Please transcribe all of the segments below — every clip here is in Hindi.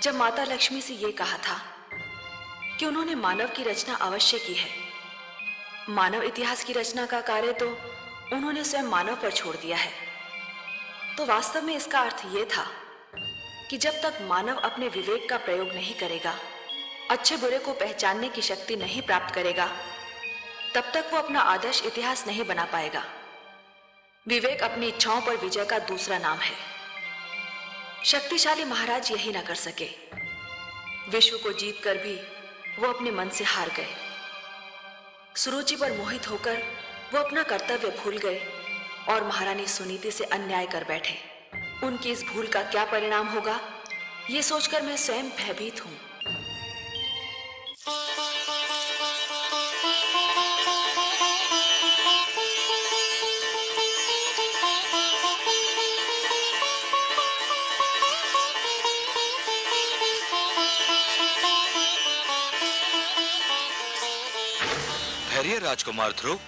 जब माता लक्ष्मी से ये कहा था कि उन्होंने मानव की रचना अवश्य की है, मानव इतिहास की रचना का कार्य तो उन्होंने स्वयं मानव पर छोड़ दिया है, तो वास्तव में इसका अर्थ ये था कि जब तक मानव अपने विवेक का प्रयोग नहीं करेगा, अच्छे बुरे को पहचानने की शक्ति नहीं प्राप्त करेगा, तब तक वो अपना आदर्श इतिहास नहीं बना पाएगा। विवेक अपनी इच्छाओं पर विजय का दूसरा नाम है। शक्तिशाली महाराज यही ना कर सके। विश्व को जीतकर भी वो अपने मन से हार गए। सुरुचि पर मोहित होकर वो अपना कर्तव्य भूल गए और महारानी सुनीति से अन्याय कर बैठे। उनकी इस भूल का क्या परिणाम होगा, ये सोचकर मैं स्वयं भयभीत हूं। ठहरिए राजकुमार ध्रुव,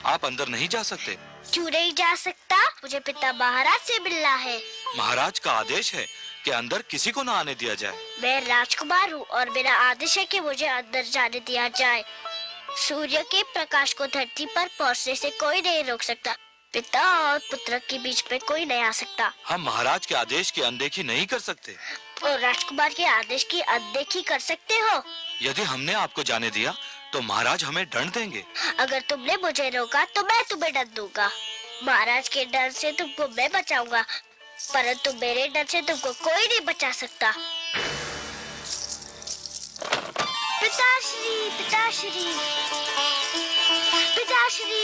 आप अंदर नहीं जा सकते। क्यों नहीं जा सकता? मुझे पिता महाराज से मिलना है। महाराज का आदेश है कि अंदर किसी को न आने दिया जाए। मैं राजकुमार हूँ और मेरा आदेश है कि मुझे अंदर जाने दिया जाए। सूर्य के प्रकाश को धरती पर पहुँचने से कोई नहीं रोक सकता। पिता और पुत्र के बीच में कोई नहीं आ सकता। हम महाराज के आदेश की अनदेखी नहीं कर सकते। और राजकुमार के आदेश की अनदेखी कर सकते हो? यदि हमने आपको जाने दिया तो महाराज हमें दंड देंगे। अगर तुमने मुझे रोका तो मैं तुम्हें दंड दूंगा। महाराज के डर से तुमको मैं बचाऊंगा, परंतु मेरे डर से तुमको कोई नहीं बचा सकता। पिताश्री, पिताश्री, पिताश्री।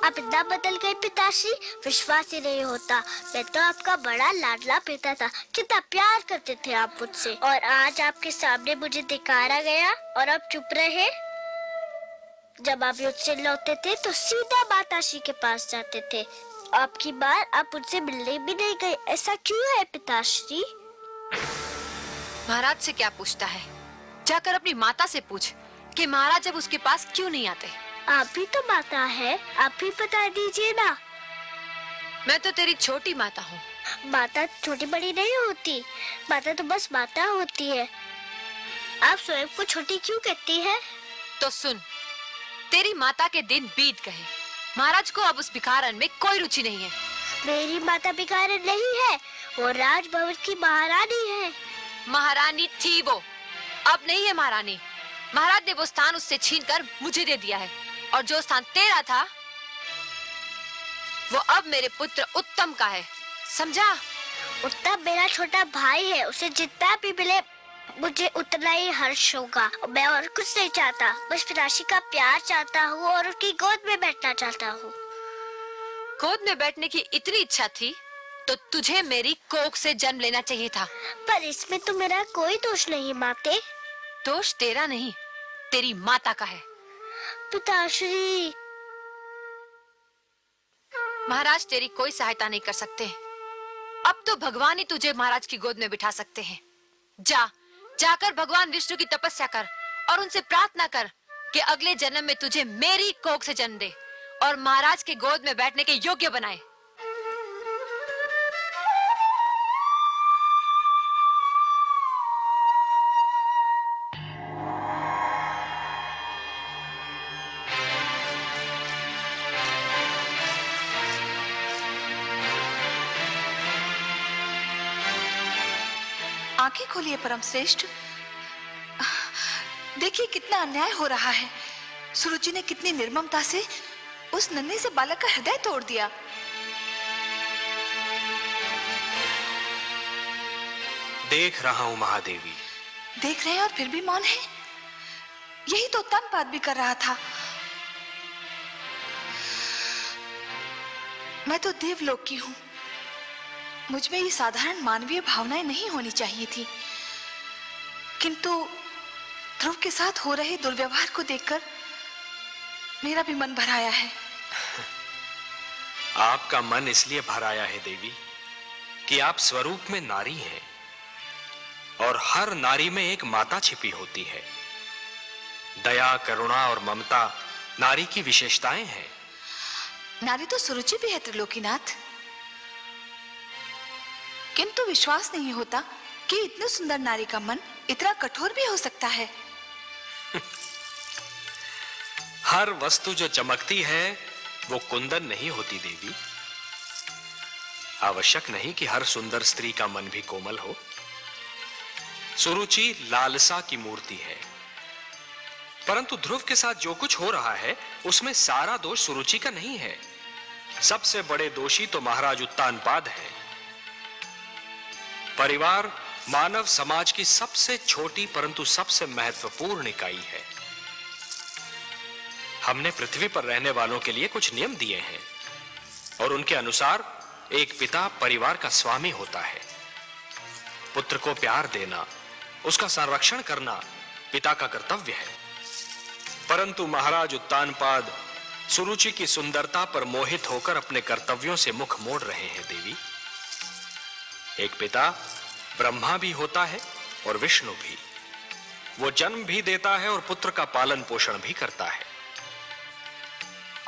आप इतना बदल गए पिताश्री, विश्वास ही नहीं होता। मैं तो आपका बड़ा लाडला पिता था, कितना प्यार करते थे आप मुझसे, और आज आपके सामने मुझे धिकारा गया और आप चुप रहे। जब आप युद्ध से लौटते थे तो सीधा माताश्री के पास जाते थे। आपकी बार आप मुझसे मिलने भी नहीं गए, ऐसा क्यों है पिताश्री? महाराज से क्या पूछता है? जाकर अपनी माता से पूछ कि महाराज जब उसके पास क्यों नहीं आते। आप भी तो माता है, आप भी बता दीजिए ना। मैं तो तेरी छोटी माता हूँ। माता छोटी बड़ी नहीं होती, माता तो बस माता होती है। आप स्वयं को छोटी क्यों कहती है? तो सुन, तेरी माता के दिन बीत गए। महाराज को अब उस भिखारन में कोई रुचि नहीं है। मेरी माता भिखारन नहीं है, वो राजभवन की महारानी है। महारानी थी वो, अब नहीं है महारानी। महाराज ने वो स्थान उससे छीनकर मुझे दे दिया है, और जो स्थान तेरा था वो अब मेरे पुत्र उत्तम का है, समझा? उत्तम मेरा छोटा भाई है, उसे जितना भी मिले मुझे उतना ही हर्ष होगा। मैं और कुछ नहीं चाहता, बस पिताश्री का प्यार चाहता हूँ और उसकी गोद में बैठना चाहता हूँ। गोद में बैठने की इतनी इच्छा थी तो तुझे मेरी कोख से जन्म लेना चाहिए था। पर इसमें तो मेरा कोई दोष नहीं माते। दोष तेरा नहीं, तेरी माता का है। पिताश्री, महाराज तेरी कोई सहायता नहीं कर सकते। अब तो भगवान ही तुझे महाराज की गोद में बिठा सकते हैं। जाकर भगवान विष्णु की तपस्या कर और उनसे प्रार्थना कर कि अगले जन्म में तुझे मेरी कोख से जन्म दे और महाराज के गोद में बैठने के योग्य बनाए। आंखें खोलिए परम श्रेष्ठ, देखिए कितना अन्याय हो रहा है। सुरुचि ने कितनी निर्ममता से उस नन्हे से बालक का हृदय तोड़ दिया। देख रहा हूं महादेवी। देख रहे हैं और फिर भी मौन है? यही तो उत्तम बात भी कर रहा था। मैं तो देवलोक की हूं, मुझ में ये साधारण मानवीय भावनाएं नहीं होनी चाहिए थी, किंतु ध्रुव के साथ हो रहे दुर्व्यवहार को देखकर मेरा भी मन भर आया है। आपका मन इसलिए भर आया है देवी कि आप स्वरूप में नारी हैं और हर नारी में एक माता छिपी होती है। दया, करुणा और ममता नारी की विशेषताएं हैं। नारी तो सुरुचि भी है त्रिलोकीनाथ, किंतु विश्वास नहीं होता कि इतनी सुंदर नारी का मन इतना कठोर भी हो सकता है। हर वस्तु जो चमकती है वो कुंदन नहीं होती देवी। आवश्यक नहीं कि हर सुंदर स्त्री का मन भी कोमल हो। सुरुचि लालसा की मूर्ति है, परंतु ध्रुव के साथ जो कुछ हो रहा है उसमें सारा दोष सुरुचि का नहीं है। सबसे बड़े दोषी तो महाराज उत्तानपाद हैं। परिवार मानव समाज की सबसे छोटी परंतु सबसे महत्वपूर्ण इकाई है। हमने पृथ्वी पर रहने वालों के लिए कुछ नियम दिए हैं और उनके अनुसार एक पिता परिवार का स्वामी होता है। पुत्र को प्यार देना, उसका संरक्षण करना पिता का कर्तव्य है। परंतु महाराज उत्तानपाद सुरुचि की सुंदरता पर मोहित होकर अपने कर्तव्यों से मुख मोड़ रहे हैं देवी। एक पिता ब्रह्मा भी होता है और विष्णु भी। वो जन्म भी देता है और पुत्र का पालन पोषण भी करता है।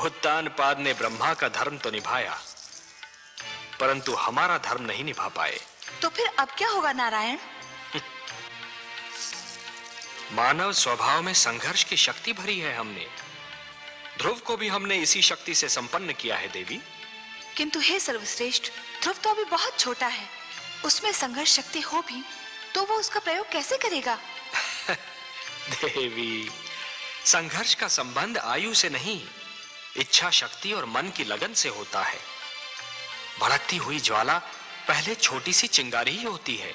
उत्तानपाद ने ब्रह्मा का धर्म तो निभाया, परंतु हमारा धर्म नहीं निभा पाए। तो फिर अब क्या होगा नारायण? मानव स्वभाव में संघर्ष की शक्ति भरी है हमने। ध्रुव को भी हमने इसी शक्ति से संपन्न किया है देवी। किंतु हे सर्वश्रेष्ठ, ध्रुव तो अभी बहुत छोटा है। उसमें संघर्ष शक्ति हो भी तो वो उसका प्रयोग कैसे करेगा? देवी, संघर्ष का संबंध आयु से नहीं, इच्छा शक्ति और मन की लगन से होता है। भड़कती हुई ज्वाला पहले छोटी सी चिंगारी ही होती है।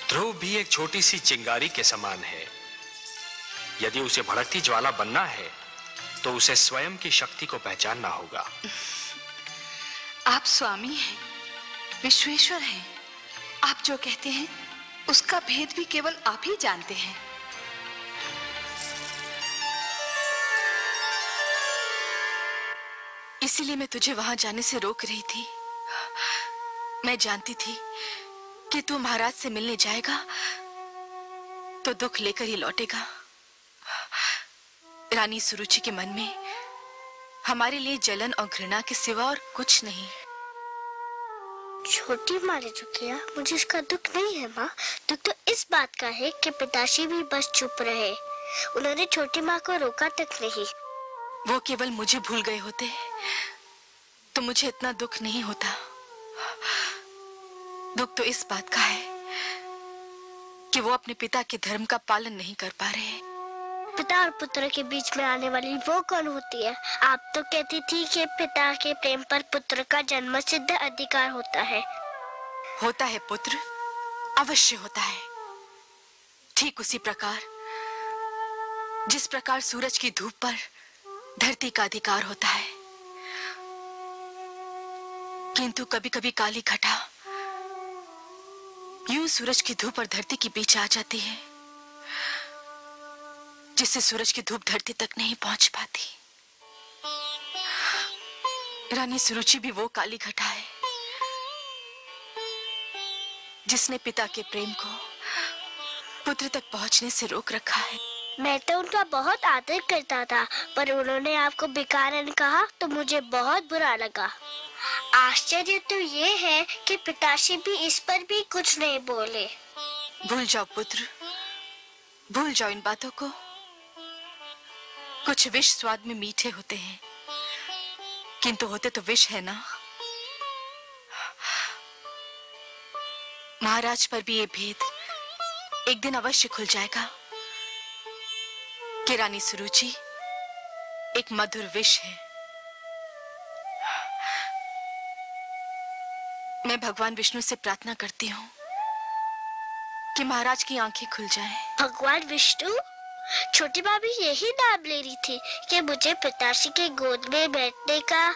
ध्रुव भी एक छोटी सी चिंगारी के समान है। यदि उसे भड़कती ज्वाला बनना है तो उसे स्वयं की शक्ति को पहचानना होगा। आप स्वामी हैं, विश्वेश्वर हैं। आप जो कहते हैं उसका भेद भी केवल आप ही जानते हैं। इसीलिए मैं तुझे वहां जाने से रोक रही थी। मैं जानती थी कि तू महाराज से मिलने जाएगा तो दुख लेकर ही लौटेगा। रानी सुरुचि के मन में हमारे लिए जलन और घृणा के सिवा और कुछ नहीं। छोटी माँ ने जो किया मुझे इसका दुख नहीं है माँ। दुख तो इस बात का है कि पिताश्री भी बस चुप रहे। उन्होंने छोटी माँ को रोका तक नहीं। वो केवल मुझे भूल गए होते तो मुझे इतना दुख नहीं होता। दुख तो इस बात का है कि वो अपने पिता के धर्म का पालन नहीं कर पा रहे। पिता और पुत्र के बीच में आने वाली वो कौन होती है? आप तो कहती थी कि पिता के प्रेम पर पुत्र का जन्म सिद्ध अधिकार होता है। होता है पुत्र, अवश्य होता है। ठीक उसी प्रकार जिस प्रकार सूरज की धूप पर धरती का अधिकार होता है। किंतु कभी कभी काली घटा यूं सूरज की धूप और धरती के बीच आ जाती है, जिससे सूरज की धूप धरती तक नहीं पहुंच पाती। रानी सुरुचि भी वो काली घटा है जिसने पिता के प्रेम को पुत्र तक पहुंचने से रोक रखा है। मैं तो उनका बहुत आदर करता था, पर उन्होंने आपको बेकारन कहा तो मुझे बहुत बुरा लगा। आश्चर्य तो ये है कि पिताश्री भी इस पर भी कुछ नहीं बोले। भूल जाओ पुत्र, भूल जाओ इन बातों को। कुछ विष स्वाद में मीठे होते हैं, किंतु होते तो विष है ना। महाराज पर भी ये भेद एक दिन अवश्य खुल जाएगा कि रानी सुरुचि एक मधुर विष है। मैं भगवान विष्णु से प्रार्थना करती हूँ कि महाराज की आंखें खुल जाएं। भगवान विष्णु? छोटी माँ भी यही नाम ले रही थी कि मुझे पिताश्री के गोद में बैठने का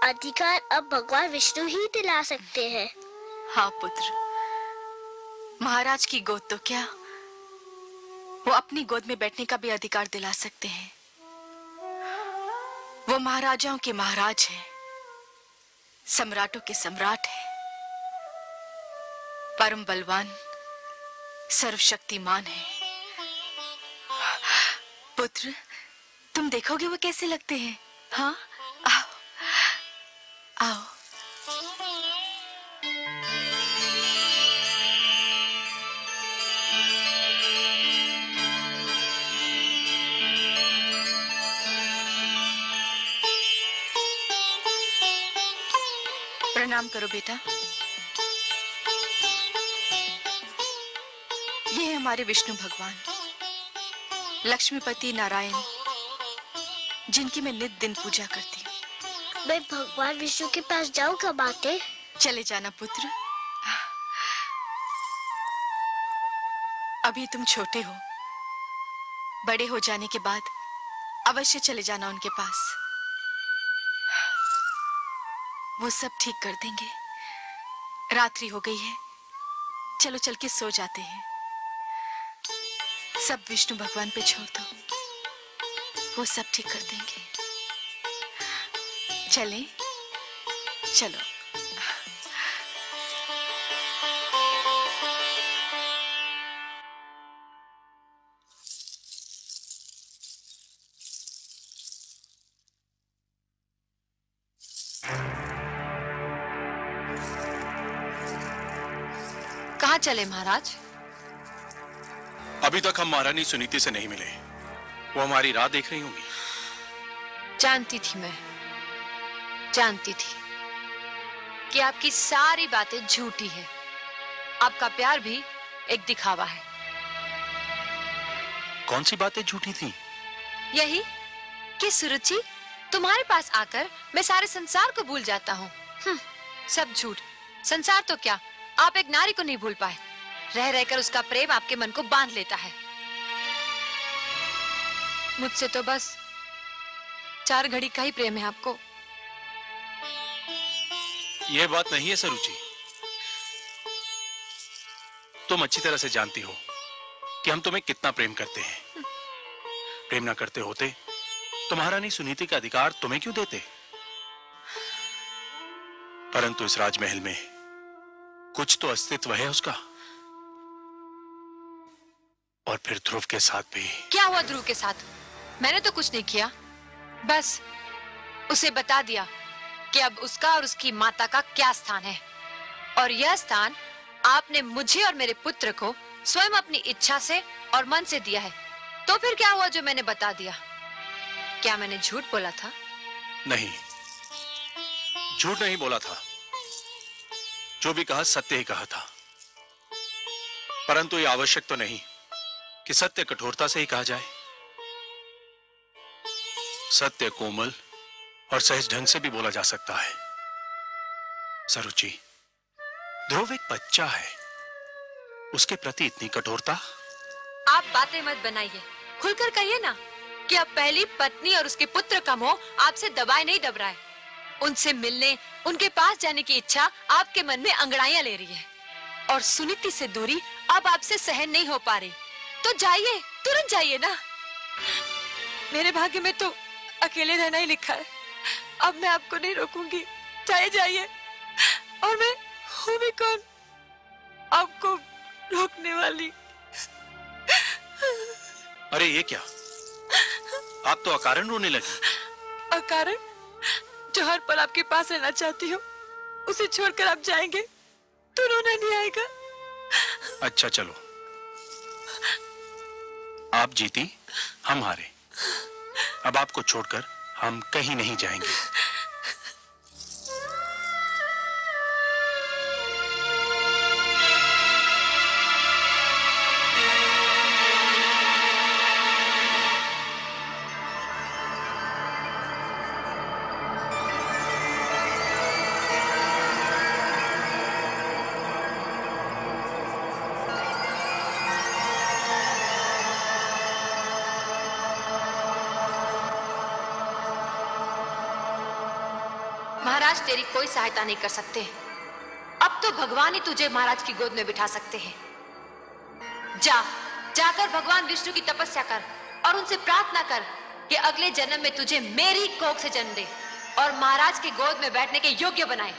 अधिकार अब भगवान विष्णु ही दिला सकते हैं। हाँ पुत्र, महाराज की गोद तो क्या, वो अपनी गोद में बैठने का भी अधिकार दिला सकते हैं। वो महाराजाओं के महाराज हैं, सम्राटों के सम्राट हैं, परम बलवान, सर्वशक्तिमान है। पुत्र, तुम देखोगे वो कैसे लगते हैं? हाँ, आओ आओ। प्रणाम करो बेटा। ये है हमारे विष्णु भगवान, लक्ष्मीपति नारायण, जिनकी मैं नित दिन पूजा करती हूँ। मैं भगवान विष्णु के पास जाऊँ कब आते? चले जाना पुत्र, अभी तुम छोटे हो, बड़े हो जाने के बाद अवश्य चले जाना उनके पास, वो सब ठीक कर देंगे। रात्रि हो गई है, चलो चल के सो जाते हैं। सब विष्णु भगवान पे छोड़ दो, वो सब ठीक कर देंगे। चलें? चलो। कहाँ चले महाराज? अभी तक हम महारानी सुनीति से नहीं मिले, वो हमारी राह देख रही होंगी। जानती थी मैं, जानती थी कि आपकी सारी बातें झूठी है। आपका प्यार भी एक दिखावा है। कौन सी बातें झूठी थी? यही कि सुरुचि, तुम्हारे पास आकर मैं सारे संसार को भूल जाता हूँ। सब झूठ। संसार तो क्या, आप एक नारी को नहीं भूल पाए। रह रहकर उसका प्रेम आपके मन को बांध लेता है। मुझसे तो बस 4 घड़ी का ही प्रेम है आपको। यह बात नहीं है सरुचि, तुम अच्छी तरह से जानती हो कि हम तुम्हें कितना प्रेम करते हैं। प्रेम ना करते होते तो महारानी सुनीति का अधिकार तुम्हें क्यों देते? परंतु इस राजमहल में कुछ तो अस्तित्व है उसका, और फिर ध्रुव के साथ भी। क्या हुआ ध्रुव के साथ? मैंने तो कुछ नहीं किया, बस उसे बता दिया कि अब उसका और उसकी माता का क्या स्थान है, और यह स्थान आपने मुझे और मेरे पुत्र को स्वयं अपनी इच्छा से और मन से दिया है। तो फिर क्या हुआ जो मैंने बता दिया? क्या मैंने झूठ बोला था? नहीं, झूठ नहीं बोला था। जो भी कहा सत्य ही कहा था। परंतु यह आवश्यक तो नहीं कि सत्य कठोरता से ही कहा जाए। सत्य कोमल और सहज ढंग से भी बोला जा सकता है। सरुचि, ध्रुव एक बच्चा है, उसके प्रति इतनी कठोरता? आप बातें मत बनाइए, खुलकर कहिए ना कि अब पहली पत्नी और उसके पुत्र का मोह आपसे दबाए नहीं दब रहा है। उनसे मिलने, उनके पास जाने की इच्छा आपके मन में अंगड़ाइयां ले रही है, और सुनीति से दूरी अब आपसे सहन नहीं हो पा रही। तो जाइए, तुरंत जाइए ना। मेरे भाग्य में तो अकेले रहना ही लिखा है। अब मैं आपको नहीं रोकूंगी, जाइए जाइए। और मैं हूँ भी कौन आपको रोकने वाली? अरे ये क्या, आप तो अकारण रोने लगी। अकारण? जो हर पल आपके पास रहना चाहती हो, उसे छोड़कर आप जाएंगे तो रोना नहीं आएगा? अच्छा चलो, आप जीती, हम हारे। अब आपको छोड़कर हम कहीं नहीं जाएंगे। तेरी कोई सहायता नहीं कर सकते। अब तो भगवान ही तुझे महाराज की गोद में बिठा सकते हैं। जाकर भगवान विष्णु की तपस्या कर और उनसे प्रार्थना कर कि अगले जन्म में तुझे मेरी कोख से जन्म दे और महाराज की गोद में बैठने के योग्य बनाए।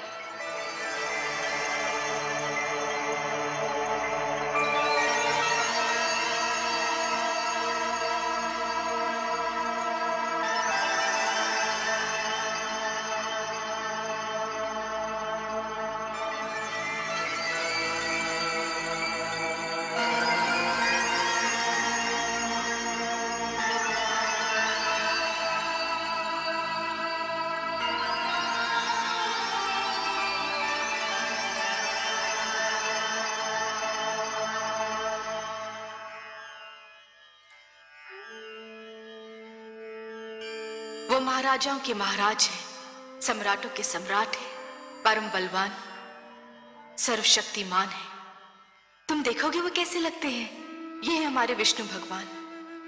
वो महाराजाओं के महाराज हैं, सम्राटों के सम्राट हैं, परम बलवान, सर्वशक्तिमान है। तुम देखोगे वो कैसे लगते हैं। ये है हमारे विष्णु भगवान,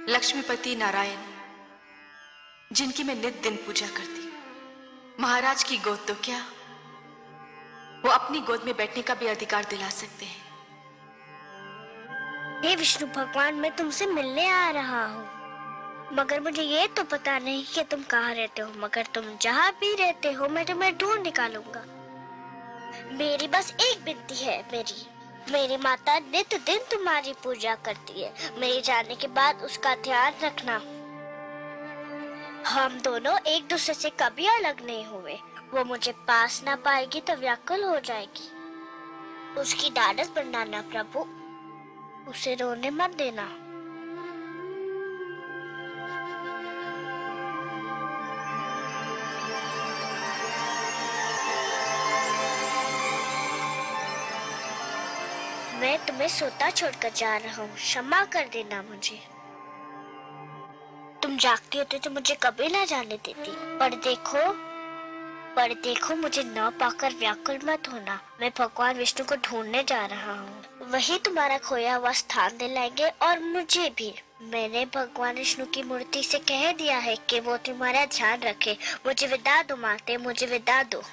लक्ष्मीपति नारायण, जिनकी मैं नित दिन पूजा करती। महाराज की गोद तो क्या, वो अपनी गोद में बैठने का भी अधिकार दिला सकते हैं। हे विष्णु भगवान, मैं तुमसे मिलने आ रहा हूँ, मगर मुझे ये तो पता नहीं कि तुम कहाँ रहते हो। मगर तुम जहाँ भी रहते हो मैं तुम्हें ढूंढ निकालूंगा। मेरी बस एक विनती है, मेरी माता नित दिन तुम्हारी पूजा करती है। मेरे जाने के बाद उसका ध्यान रखना। हम दोनों एक दूसरे से कभी अलग नहीं हुए। वो मुझे पास ना पाएगी तो व्याकुल हो जाएगी। उसकी ढाढ़स बढ़ाना प्रभु, उसे रोने मत देना। मैं तुम्हें सोता छोड़कर जा रहा हूँ, क्षमा कर देना मुझे। तुम जागती होती तो मुझे कभी ना जाने देती। पर देखो मुझे न पाकर व्याकुल मत होना। मैं भगवान विष्णु को ढूंढने जा रहा हूँ। वही तुम्हारा खोया हुआ स्थान दिलाएंगे और मुझे भी। मैंने भगवान विष्णु की मूर्ति से कह दिया है कि वो तुम्हारा ध्यान रखे। मुझे विदा दो माते, मुझे विदा दो।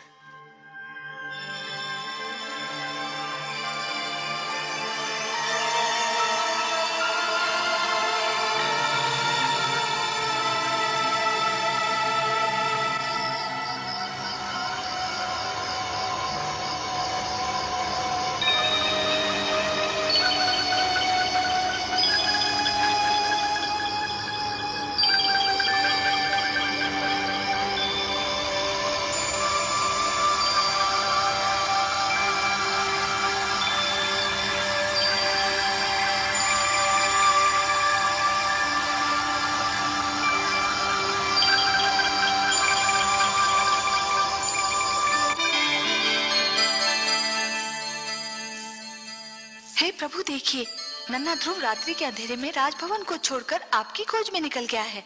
प्रभु देखिए, नन्हा ध्रुव रात्रि के अंधेरे में राजभवन को छोड़कर आपकी खोज में निकल गया है।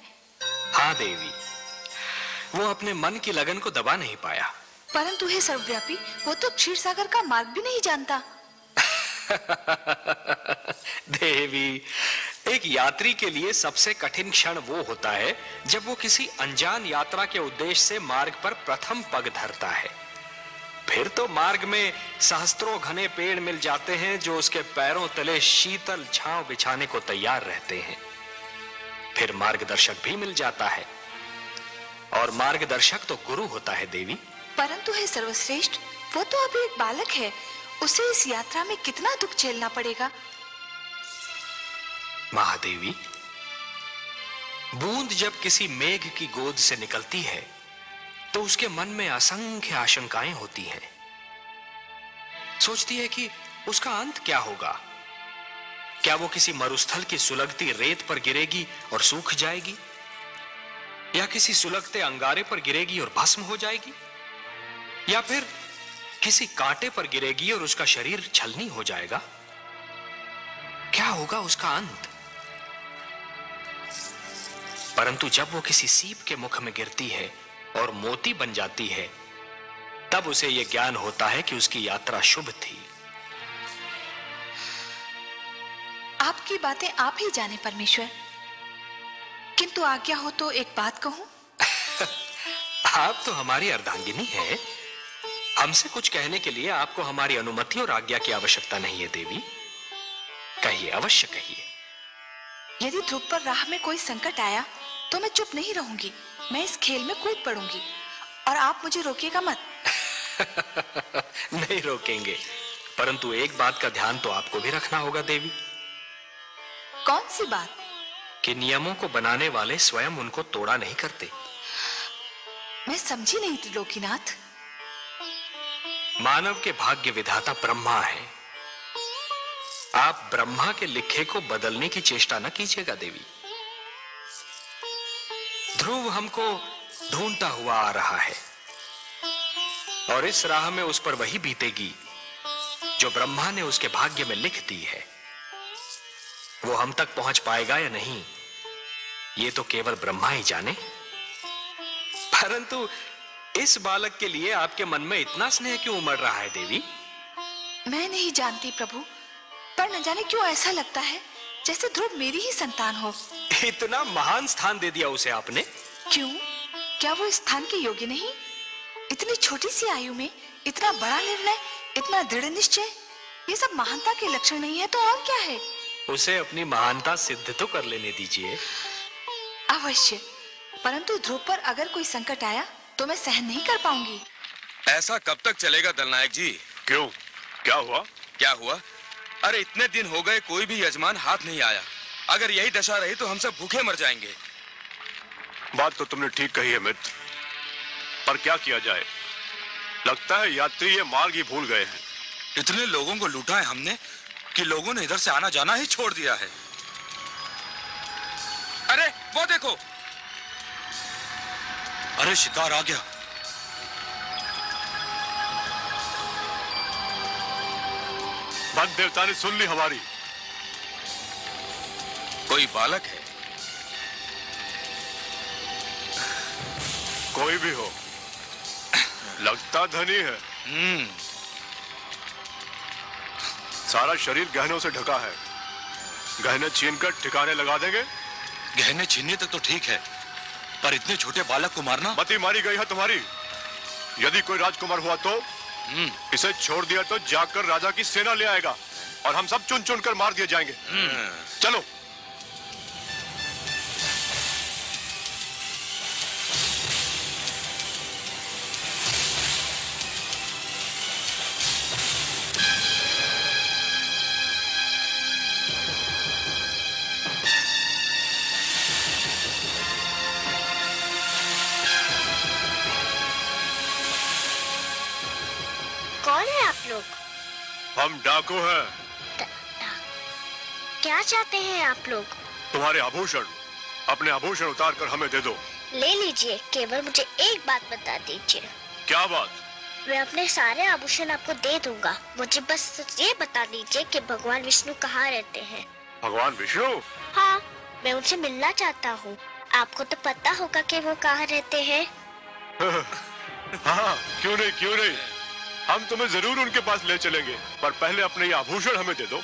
हाँ देवी, वो अपने मन की लगन को दबा नहीं पाया। परंतु हे सर्वव्यापी, वो तो क्षीर सागर का मार्ग भी नहीं जानता। देवी, एक यात्री के लिए सबसे कठिन क्षण वो होता है जब वो किसी अनजान यात्रा के उद्देश्य से मार्ग पर प्रथम पग धरता है। फिर तो मार्ग में सहस्त्रों घने पेड़ मिल जाते हैं जो उसके पैरों तले शीतल छांव बिछाने को तैयार रहते हैं। फिर मार्गदर्शक भी मिल जाता है, और मार्गदर्शक तो गुरु होता है देवी। परंतु हे सर्वश्रेष्ठ, वो तो अभी एक बालक है। उसे इस यात्रा में कितना दुख झेलना पड़ेगा। महादेवी, बूंद जब किसी मेघ की गोद से निकलती है तो उसके मन में असंख्य आशंकाएं होती हैं। सोचती है कि उसका अंत क्या होगा। क्या वो किसी मरुस्थल की सुलगती रेत पर गिरेगी और सूख जाएगी, या किसी सुलगते अंगारे पर गिरेगी और भस्म हो जाएगी, या फिर किसी कांटे पर गिरेगी और उसका शरीर छलनी हो जाएगा। क्या होगा उसका अंत। परंतु जब वो किसी सीप के मुख में गिरती है और मोती बन जाती है, तब उसे यह ज्ञान होता है कि उसकी यात्रा शुभ थी। आपकी बातें आप ही जाने परमेश्वर, किंतु आज्ञा हो तो एक बात कहूं। आप तो हमारी अर्धांगिनी है, हमसे कुछ कहने के लिए आपको हमारी अनुमति और आज्ञा की आवश्यकता नहीं है देवी। कहिए, अवश्य कहिए। यदि ध्रुव पर राह में कोई संकट आया तो मैं चुप नहीं रहूंगी, मैं इस खेल में कूद पड़ूंगी और आप मुझे रोकिएगा मत। नहीं रोकेंगे, परंतु एक बात का ध्यान तो आपको भी रखना होगा देवी। कौन सी बात? कि नियमों को बनाने वाले स्वयं उनको तोड़ा नहीं करते। मैं समझी नहीं त्रिलोकीनाथ। मानव के भाग्य विधाता ब्रह्मा है। आप ब्रह्मा के लिखे को बदलने की चेष्टा न कीजिएगा देवी। ध्रुव हमको ढूंढता हुआ आ रहा है और इस राह में उस पर वही बीतेगी जो ब्रह्मा ने उसके भाग्य में लिख दी है। वो हम तक पहुंच पाएगा या नहीं, ये तो केवल ब्रह्मा ही जाने। परंतु इस बालक के लिए आपके मन में इतना स्नेह क्यों उमड़ रहा है देवी? मैं नहीं जानती प्रभु, पर न जाने क्यों ऐसा लगता है जैसे ध्रुव मेरी ही संतान हो। इतना महान स्थान दे दिया उसे आपने। क्यों? क्या वो इस स्थान के योग्य नहीं? इतनी छोटी सी आयु में इतना बड़ा निर्णय, इतना दृढ़ निश्चय, ये सब महानता के लक्षण नहीं है तो और क्या है? उसे अपनी महानता सिद्ध तो कर लेने दीजिए। अवश्य, परंतु ध्रुव पर अगर कोई संकट आया तो मैं सहन नहीं कर पाऊंगी। ऐसा कब तक चलेगा दलनायक जी? क्यों, क्या हुआ? क्या हुआ? अरे इतने दिन हो गए कोई भी यजमान हाथ नहीं आया। अगर यही दशा रही तो हम सब भूखे मर जाएंगे। बात तो तुमने ठीक कही है मित्र, पर क्या किया जाए? लगता है यात्री ये मार्ग ही भूल गए हैं। इतने लोगों को लूटा है हमने कि लोगों ने इधर से आना जाना ही छोड़ दिया है। अरे वो देखो, अरे शिकार आ गया। भक्त देवता ने सुन ली हमारी। कोई बालक है? कोई भी हो, लगता धनी है। सारा शरीर गहनों से ढका है। गहने छीनकर ठिकाने लगा देंगे। गहने छीनने तक तो ठीक है, पर इतने छोटे बालक को मारना। मती मारी गई है तुम्हारी। यदि कोई राजकुमार हुआ तो इसे छोड़ दिया तो जाकर राजा की सेना ले आएगा और हम सब चुन चुन कर मार दिए जाएंगे। चलो। कौन है आप लोग? हम डाकू हैं। क्या चाहते हैं आप लोग? तुम्हारे आभूषण, अपने आभूषण उतार कर हमें दे दो। ले लीजिए, केवल मुझे एक बात बता दीजिए। क्या बात? मैं अपने सारे आभूषण आपको दे दूंगा। मुझे बस ये बता दीजिए कि भगवान विष्णु कहाँ रहते हैं। भगवान विष्णु? हाँ, मैं उनसे मिलना चाहता हूँ। आपको तो पता होगा कि वो कहाँ रहते हैं। हाँ, क्यों नहीं, क्यों नहीं। हम तुम्हें जरूर उनके पास ले चलेंगे, पर पहले अपने ये आभूषण हमें दे दो।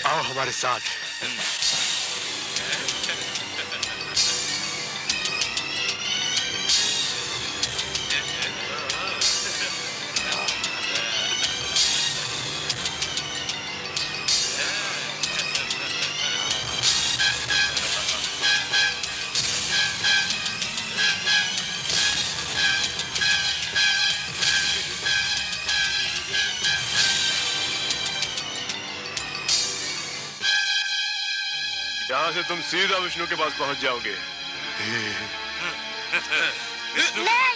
आओ हमारे साथ। यहाँ से तुम सीधा विष्णु के पास पहुंच जाओगे। नहीं, नहीं,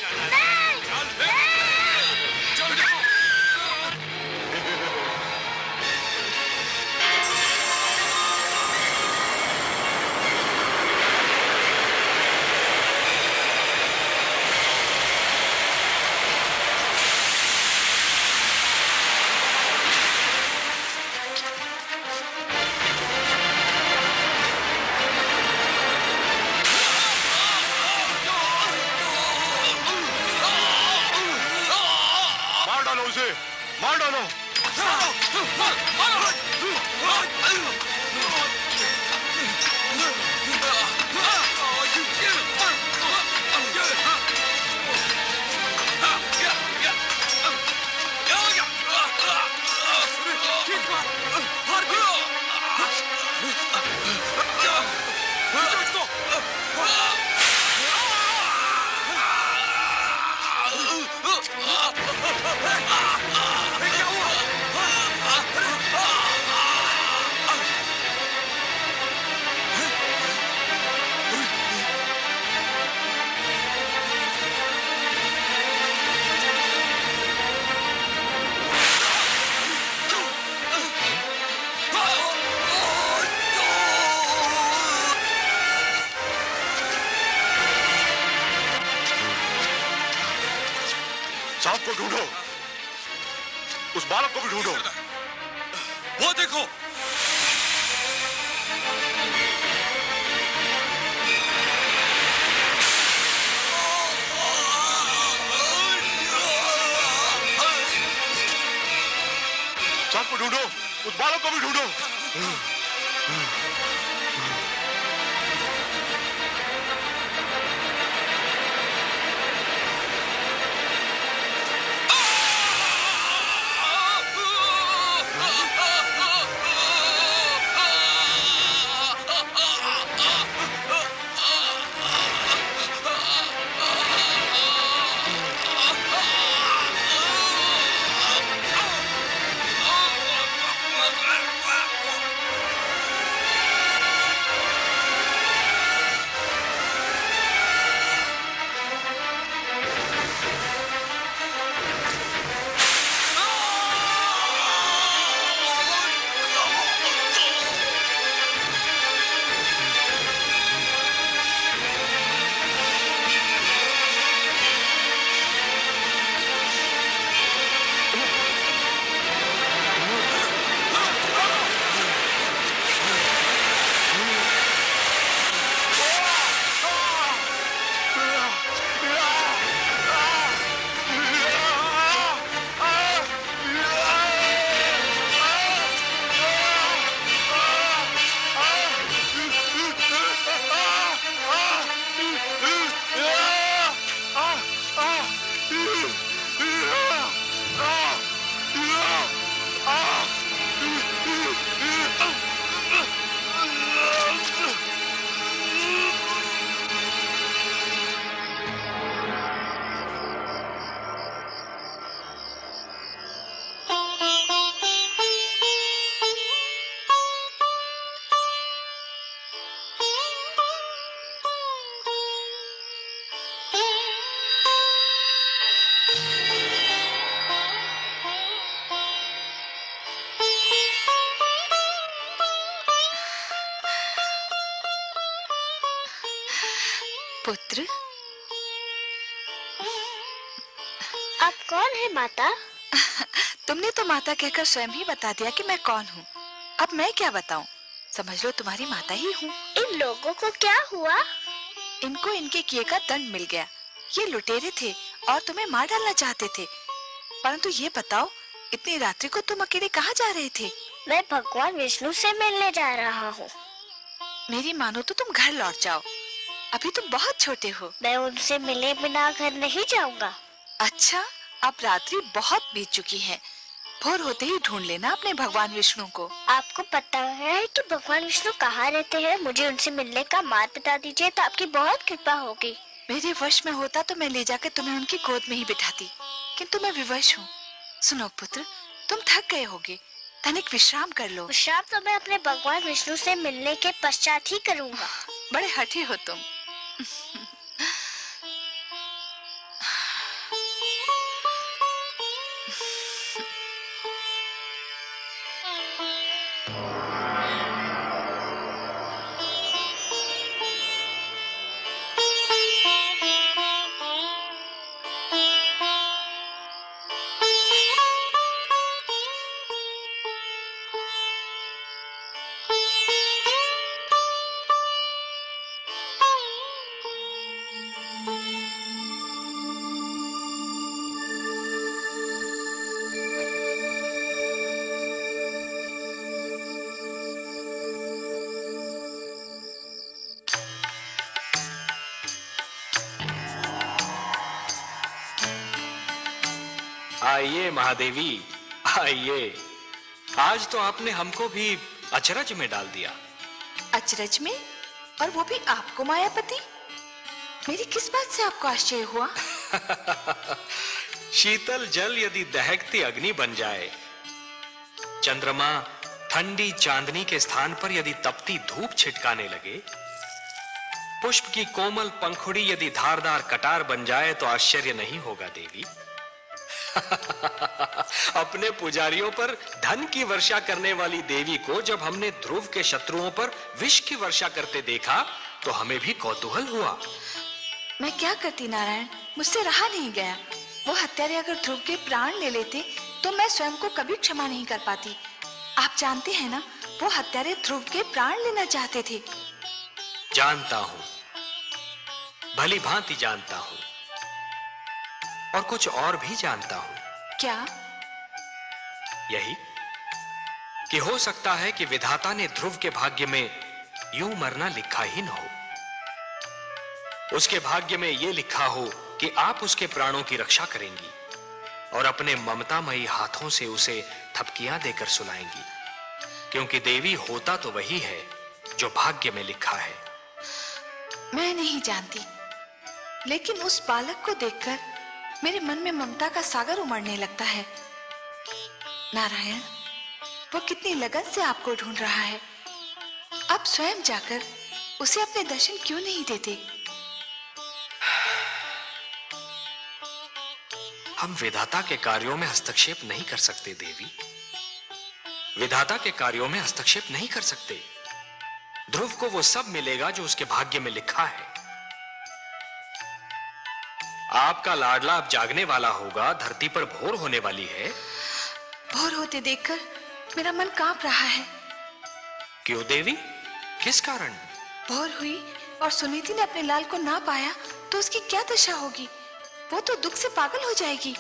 उसे मार डालो। सांप को ढूंढो, उस बालक को भी ढूंढो। वो देखो। सांप को ढूंढो, उस बालक को भी ढूंढो। पुत्र, आप कौन है माता? तुमने तो माता कहकर स्वयं ही बता दिया कि मैं कौन हूँ। अब मैं क्या बताऊं? समझ लो तुम्हारी माता ही हूँ। इन लोगों को क्या हुआ? इनको इनके किए का दंड मिल गया। ये लुटेरे थे और तुम्हें मार डालना चाहते थे। परंतु ये बताओ, इतनी रात्रि को तुम अकेले कहाँ जा रहे थे? मैं भगवान विष्णु से मिलने जा रहा हूँ। मेरी मानो तो तुम घर लौट जाओ, अभी तुम बहुत छोटे हो। मैं उनसे मिले बिना घर नहीं जाऊंगा। अच्छा, अब रात्रि बहुत बीत चुकी है। भोर होते ही ढूंढ लेना अपने भगवान विष्णु को। आपको पता है कि भगवान विष्णु कहाँ रहते हैं? मुझे उनसे मिलने का मार्ग बता दीजिए तो आपकी बहुत कृपा होगी। मेरे वश में होता तो मैं ले जाकर तुम्हें उनकी गोद में ही बिठाती, किंतु मैं विवश हूँ। सुनो पुत्र, तुम थक गए होगे, तनिक विश्राम कर लो। विश्राम तो मैं अपने भगवान विष्णु से मिलने के पश्चात ही करूँगा। बड़े हठी हो तुम। आइए महादेवी, आइए। आज तो आपने हमको भी अचरज में डाल दिया। अचरज में? और वो भी आपको मायापति? मेरी किस बात से आपको आश्चर्य हुआ? शीतल जल यदि दहकती अग्नि बन जाए, चंद्रमा ठंडी चांदनी के स्थान पर यदि तपती धूप छिटकाने लगे, पुष्प की कोमल पंखुड़ी यदि धारदार कटार बन जाए तो आश्चर्य नहीं होगा देवी। अपने पुजारियों पर धन की वर्षा करने वाली देवी को जब हमने ध्रुव के शत्रुओं पर विष की वर्षा करते देखा तो हमें भी कौतूहल हुआ। मैं क्या करती नारायण, मुझसे रहा नहीं गया। वो हत्यारे अगर ध्रुव के प्राण ले लेते तो मैं स्वयं को कभी क्षमा नहीं कर पाती। आप जानते हैं ना, वो हत्यारे ध्रुव के प्राण लेना चाहते थे। जानता हूं, भली भांति जानता हूं, और कुछ और भी जानता हूं। क्या? यही कि हो सकता है कि विधाता ने ध्रुव के भाग्य में यूं मरना लिखा ही न हो। उसके भाग्य में यह लिखा हो कि आप उसके प्राणों की रक्षा करेंगी और अपने ममतामयी हाथों से उसे थपकियां देकर सुलाएंगी, क्योंकि देवी होता तो वही है जो भाग्य में लिखा है। मैं नहीं जानती, लेकिन उस बालक को देखकर मेरे मन में ममता का सागर उमड़ने लगता है। नारायण, वो कितनी लगन से आपको ढूंढ रहा है। आप स्वयं जाकर उसे अपने दर्शन क्यों नहीं देते? हम विधाता के कार्यों में हस्तक्षेप नहीं कर सकते देवी, विधाता के कार्यों में हस्तक्षेप नहीं कर सकते। ध्रुव को वो सब मिलेगा जो उसके भाग्य में लिखा है। आपका लाडला अब जागने वाला होगा, धरती पर भोर होने वाली है। भोर होते देखकर मेरा मन कांप रहा है। क्यों देवी, किस कारण? भोर हुई और सुनीति ने अपने लाल को ना पाया तो उसकी क्या दशा होगी? वो तो दुख से पागल हो जाएगी।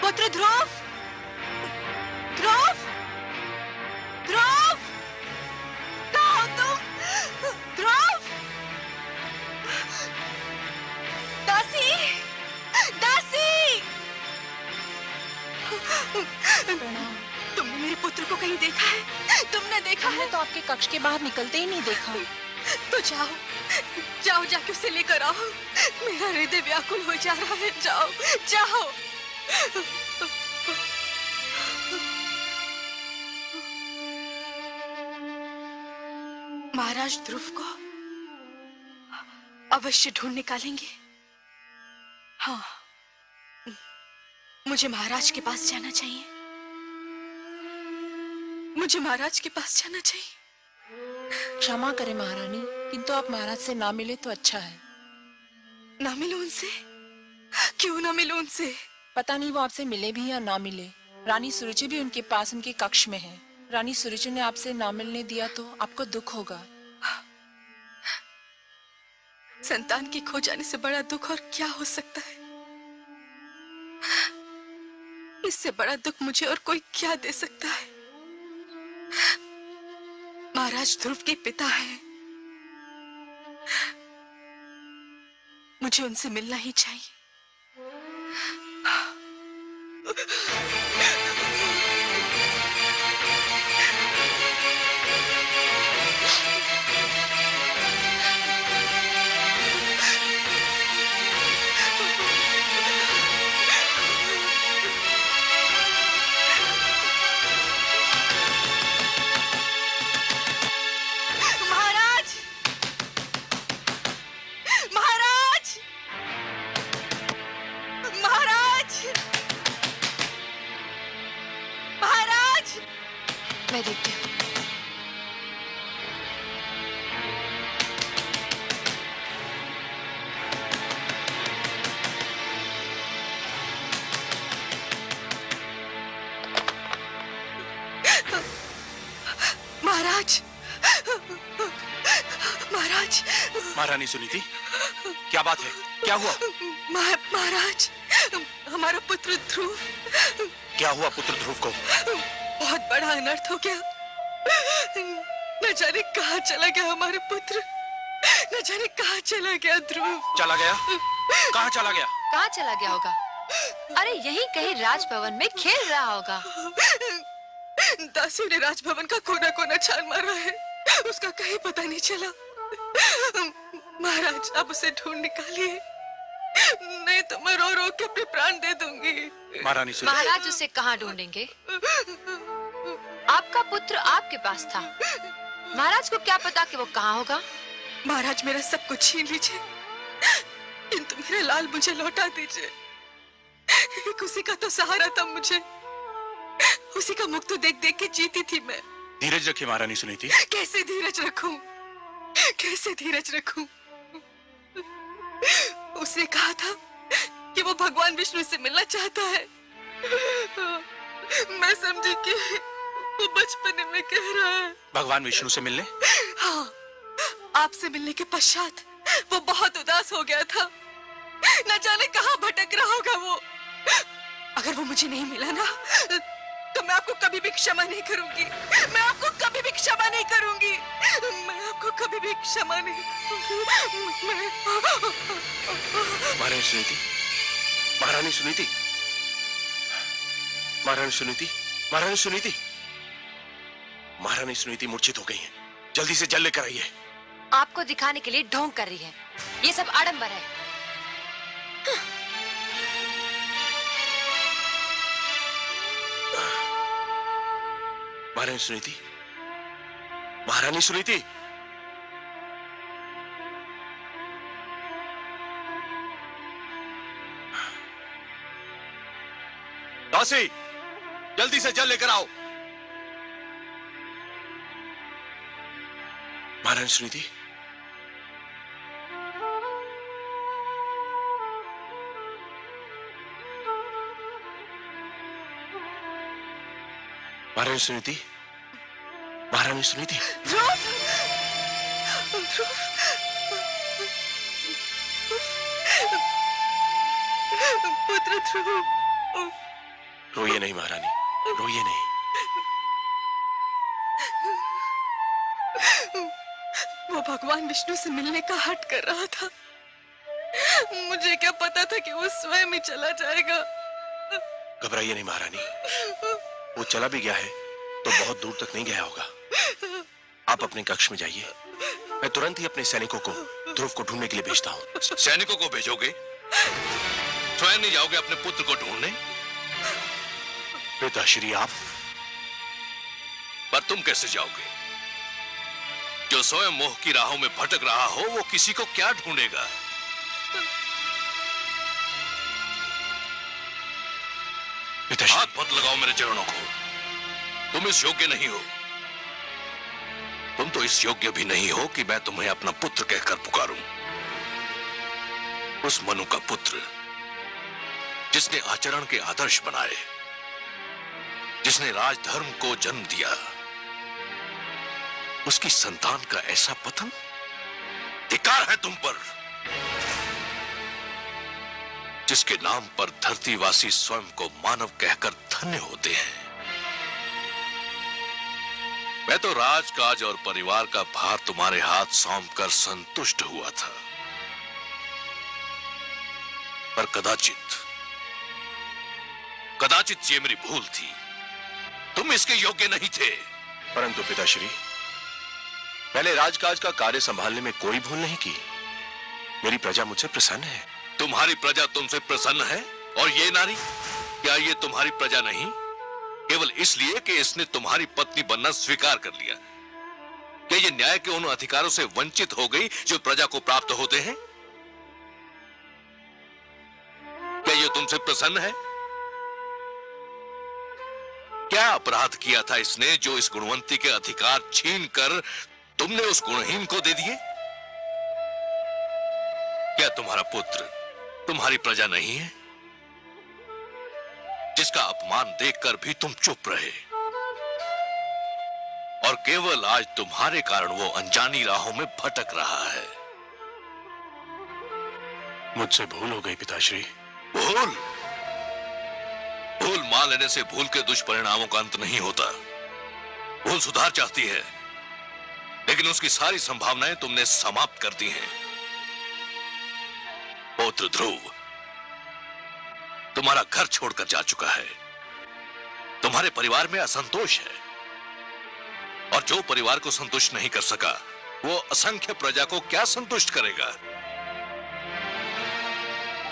पुत्र ध्रुव, ध्रुव, ध्रुव, कहाँ हो तुम? ध्रुव, दासी, दासी, तुमने मेरे पुत्र को कहीं देखा है? तुमने देखा है? तो आपके कक्ष के बाहर निकलते ही नहीं देखा। तो जाओ, जाओ जाके उसे लेकर आओ। मेरा हृदय व्याकुल हो जा रहा है। जाओ, जाओ। महाराज ध्रुव को अवश्य ढूंढ निकालेंगे। हाँ, मुझे महाराज के पास जाना चाहिए। मुझे महाराज के पास जाना चाहिए। क्षमा करें महारानी, किंतु आप महाराज से ना मिले तो अच्छा है। ना मिलो उनसे? क्यों ना मिलो उनसे? पता नहीं वो आपसे मिले भी या ना मिले। रानी सुरुचि भी उनके पास उनके कक्ष में है। रानी सुरुचि ने आपसे ना मिलने दिया तो आपको दुख होगा। संतान के खो जाने से बड़ा दुख और क्या हो सकता है? इससे बड़ा दुख मुझे और कोई क्या दे सकता है? महाराज ध्रुव के पिता हैं। मुझे उनसे मिलना ही चाहिए। महाराज, महाराज। महारानी सुनीति, क्या बात है? क्या हुआ? महाराज, हमारा पुत्र ध्रुव। क्या हुआ पुत्र ध्रुव को? बहुत बड़ा अनर्थ हो गया। न जाने कहाँ चला गया हमारा पुत्र, न जाने कहाँ चला गया ध्रुव। चला गया? कहाँ चला गया? कहाँ चला गया होगा? अरे यही कहीं राजभवन में खेल रहा होगा। दासियों ने राजभवन का कोना कोना छान मारा है, उसका कहीं पता नहीं चला। महाराज, आप उसे ढूंढ निकालिए, नहीं तो मैं रो रो के अपने प्राण दे दूंगी। महारानी सुनीति। महाराज उसे कहाँ ढूंढेंगे? आपका पुत्र आपके पास था, महाराज को क्या पता कि वो कहाँ होगा? महाराज, मेरा सब कुछ छीन लीजिए, किंतु मेरा लाल मुझे लौटा दीजिए। एक उसी का तो सहारा था मुझे, उसी का मुख तो देख देख के जीती थी मैं। धीरज रखिए महारानी सुनीति। कैसे धीरज रखूं, कैसे धीरज रखूं? उसने कहा था कि वो भगवान विष्णु से मिलना चाहता है। मैं समझी कि वो बचपने में कह रहा है। भगवान विष्णु से मिलने? हाँ, आपसे मिलने के पश्चात वो बहुत उदास हो गया था, न जाने कहाँ भटक रहा होगा वो। अगर वो मुझे नहीं मिला ना, तो मैं आपको कभी भी क्षमा नहीं करूंगी। मैं आपको कभी भी क्षमा नहीं करूंगी। मैं आपको कभी भी क्षमा नहीं करूंगी। महारानी सुनीति, महारानी सुनीति, महारानी सुनीति, महारानी सुनीति, महारानी सुनीति मूर्छित हो गई हैं। जल्दी से जल लेकर आइए। आपको दिखाने के लिए ढोंग कर रही है, ये सब आडंबर है। महारानी सुनीति, महारानी सुनीति, दासी, जल्दी से जल लेकर आओ। महारानी सुनीति, महारानी सुनीति, महारानी सुनीति। ध्रुव, पुत्र ध्रुव। रोइए नहीं महारानी, रोइए नहीं। वो भगवान विष्णु से मिलने का हट कर रहा था। मुझे क्या पता था कि वो स्वयं ही चला जाएगा। घबराइए नहीं महारानी, वो चला भी गया है तो बहुत दूर तक नहीं गया होगा। आप अपने कक्ष में जाइए, मैं तुरंत ही अपने सैनिकों को ध्रुव को ढूंढने के लिए भेजता हूँ। सैनिकों को भेजोगे? स्वयं नहीं जाओगे अपने पुत्र को ढूंढने? पिताश्री आप? पर तुम कैसे जाओगे? जो स्वयं मोह की राहों में भटक रहा हो वो किसी को क्या ढूंढेगा? हाथ मत लगाओ मेरे चरणों को, तुम इस योग्य नहीं हो। तुम तो इस योग्य भी नहीं हो कि मैं तुम्हें अपना पुत्र कहकर पुकारूं। उस मनु का पुत्र जिसने आचरण के आदर्श बनाए, जिसने राजधर्म को जन्म दिया, उसकी संतान का ऐसा पतन, धिक्कार है तुम पर। जिसके नाम पर धरतीवासी स्वयं को मानव कहकर धन्य होते हैं। मैं तो राजकाज और परिवार का भार तुम्हारे हाथ सौंपकर संतुष्ट हुआ था, पर कदाचित ये मेरी भूल थी। तुम इसके योग्य नहीं थे। परंतु पिताश्री, मैंने राजकाज का कार्य संभालने में कोई भूल नहीं की। मेरी प्रजा मुझसे प्रसन्न है। तुम्हारी प्रजा तुमसे प्रसन्न है? और ये नारी, क्या ये तुम्हारी प्रजा नहीं? केवल इसलिए कि इसने तुम्हारी पत्नी बनना स्वीकार कर लिया। क्या ये न्याय के उन अधिकारों से वंचित हो गई जो प्रजा को प्राप्त होते हैं? क्या ये तुमसे प्रसन्न है? क्या अपराध किया था इसने जो इस गुणवंती के अधिकार छीनकर तुमने उस गुणहीन को दे दिए? क्या तुम्हारा पुत्र तुम्हारी प्रजा नहीं है, जिसका अपमान देखकर भी तुम चुप रहे? और केवल आज तुम्हारे कारण वो अनजानी राहों में भटक रहा है। मुझसे भूल हो गई पिताश्री। भूल? भूल मान लेने से भूल के दुष्परिणामों का अंत नहीं होता। भूल सुधार चाहती है, लेकिन उसकी सारी संभावनाएं तुमने समाप्त कर दी हैं। पौत्र ध्रुव तुम्हारा घर छोड़कर जा चुका है। तुम्हारे परिवार में असंतोष है, और जो परिवार को संतुष्ट नहीं कर सका वो असंख्य प्रजा को क्या संतुष्ट करेगा।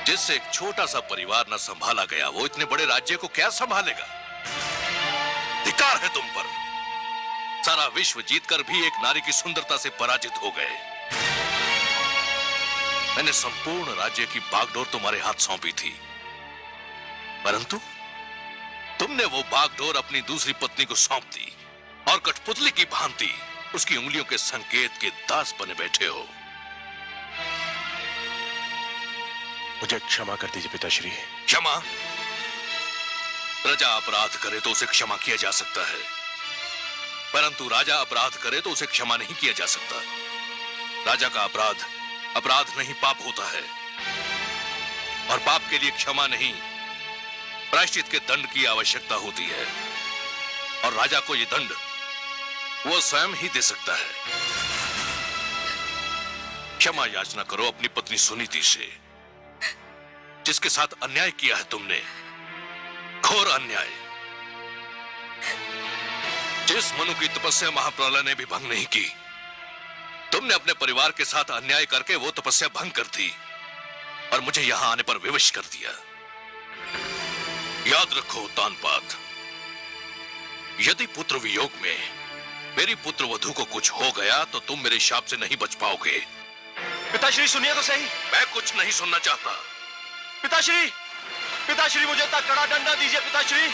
जिससे एक छोटा सा परिवार न संभाला गया, वो इतने बड़े राज्य को क्या संभालेगा। धिक्कार है तुम पर। सारा विश्व जीतकर भी एक नारी की सुंदरता से पराजित हो गए। मैंने संपूर्ण राज्य की बागडोर तुम्हारे हाथ सौंपी थी, परंतु तुमने वो बागडोर अपनी दूसरी पत्नी को सौंप दी और कठपुतली की भांति उसकी उंगलियों के संकेत के दास बने बैठे हो। मुझे क्षमा कर दीजिए पिताश्री। क्षमा? प्रजा अपराध करे तो उसे क्षमा किया जा सकता है, परंतु राजा अपराध करे तो उसे क्षमा नहीं किया जा सकता। राजा का अपराध अपराध नहीं पाप होता है, और पाप के लिए क्षमा नहीं प्रायश्चित के दंड की आवश्यकता होती है, और राजा को यह दंड वो स्वयं ही दे सकता है। क्षमा याचना करो अपनी पत्नी सुनीति से, जिसके साथ अन्याय किया है तुमने, घोर अन्याय। जिस मनु की तपस्या महाप्रलय ने भी भंग नहीं की, तुमने अपने परिवार के साथ अन्याय करके वो तपस्या भंग कर दी और मुझे यहां आने पर विवश कर दिया। याद रखो तानपात, यदि पुत्र वियोग में मेरी पुत्र वधू को कुछ हो गया तो तुम मेरे शाप से नहीं बच पाओगे। पिताश्री सुनिए तो सही। मैं कुछ नहीं सुनना चाहता। पिताश्री, पिताश्री मुझे तक कड़ा डंडा दीजिए पिताश्री।